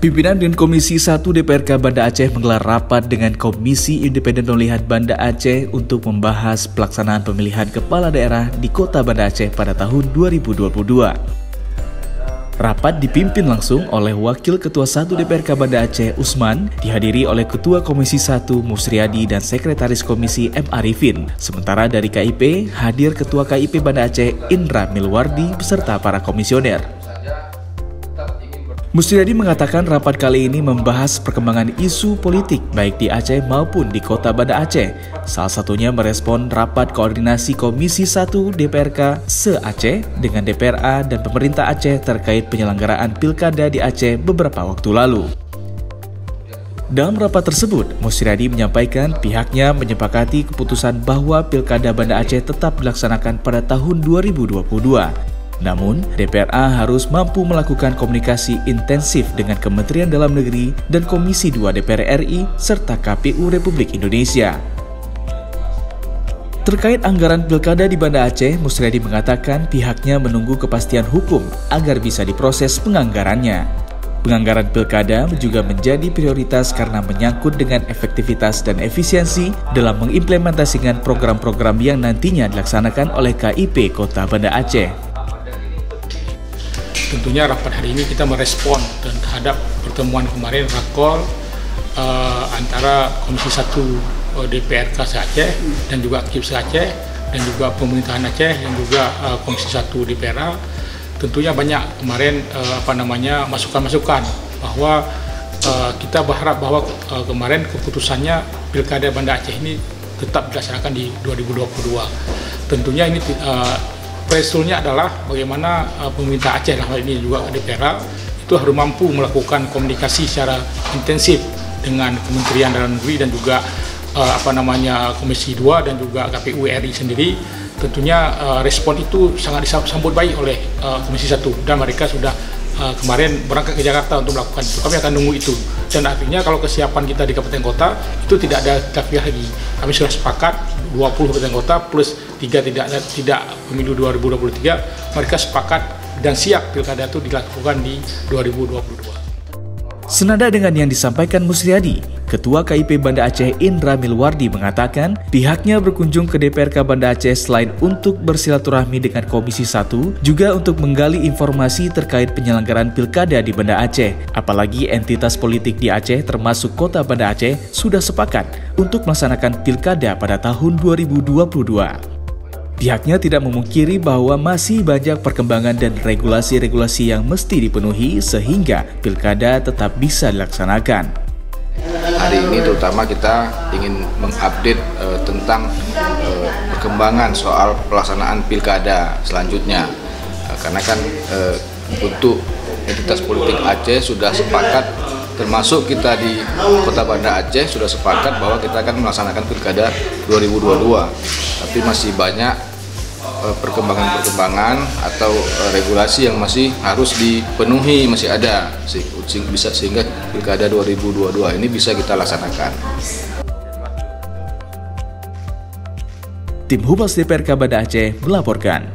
Pimpinan dan Komisi 1 DPRK Banda Aceh menggelar rapat dengan Komisi Independen Pemilihan Banda Aceh untuk membahas pelaksanaan pemilihan kepala daerah di Kota Banda Aceh pada tahun 2022. Rapat dipimpin langsung oleh Wakil Ketua 1 DPRK Banda Aceh Usman, dihadiri oleh Ketua Komisi 1 Musriadi dan Sekretaris Komisi M. Arifin. Sementara dari KIP, hadir Ketua KIP Banda Aceh Indra Milwardi beserta para komisioner. Musriadi mengatakan rapat kali ini membahas perkembangan isu politik baik di Aceh maupun di Kota Banda Aceh. Salah satunya merespon rapat koordinasi Komisi 1 DPRK se-Aceh dengan DPRA dan pemerintah Aceh terkait penyelenggaraan pilkada di Aceh beberapa waktu lalu. Dalam rapat tersebut, Musriadi menyampaikan pihaknya menyepakati keputusan bahwa pilkada Banda Aceh tetap dilaksanakan pada tahun 2022. Namun, DPRA harus mampu melakukan komunikasi intensif dengan Kementerian Dalam Negeri dan Komisi 2 DPR RI serta KPU Republik Indonesia. Terkait anggaran pilkada di Banda Aceh, Musriadi mengatakan pihaknya menunggu kepastian hukum agar bisa diproses penganggarannya. Penganggaran pilkada juga menjadi prioritas karena menyangkut dengan efektivitas dan efisiensi dalam mengimplementasikan program-program yang nantinya dilaksanakan oleh KIP Kota Banda Aceh. Tentunya rapat hari ini kita merespon terhadap pertemuan kemarin rakor antara Komisi 1 DPRK se-Aceh dan juga KIP se-Aceh dan juga pemerintahan Aceh dan juga Komisi 1 DPRA. Tentunya banyak kemarin masukan-masukan bahwa kita berharap bahwa kemarin keputusannya Pilkada Banda Aceh ini tetap dilaksanakan di 2022. Tentunya ini presulnya adalah bagaimana pemerintah Aceh, hal ini juga DPRA, itu harus mampu melakukan komunikasi secara intensif dengan Kementerian Dalam Negeri dan juga Komisi 2 dan juga KPU RI sendiri. Tentunya respon itu sangat disambut baik oleh Komisi 1 dan mereka sudah kemarin berangkat ke Jakarta untuk melakukan itu. Kami akan nunggu itu dan artinya kalau kesiapan kita di kabupaten kota itu tidak ada tafiah lagi. Kami sudah sepakat 20 kabupaten kota plus 3 tidak pemilu 2023, mereka sepakat dan siap pilkada itu dilakukan di 2022. Senada dengan yang disampaikan Musriadi, Ketua KIP Banda Aceh Indra Milwardi mengatakan pihaknya berkunjung ke DPRK Banda Aceh selain untuk bersilaturahmi dengan Komisi 1, juga untuk menggali informasi terkait penyelenggaraan pilkada di Banda Aceh. Apalagi entitas politik di Aceh termasuk Kota Banda Aceh sudah sepakat untuk melaksanakan pilkada pada tahun 2022. Pihaknya tidak memungkiri bahwa masih banyak perkembangan dan regulasi-regulasi yang mesti dipenuhi sehingga pilkada tetap bisa dilaksanakan. Hari ini terutama kita ingin mengupdate tentang perkembangan soal pelaksanaan pilkada selanjutnya. Karena kan untuk entitas politik Aceh sudah sepakat, termasuk kita di Kota Banda Aceh sudah sepakat bahwa kita akan melaksanakan pilkada 2022. Tapi masih banyak perkembangan-perkembangan atau regulasi yang masih harus dipenuhi, masih ada sehingga pilkada 2022 ini bisa kita laksanakan. Tim Humas DPRK Banda Aceh melaporkan.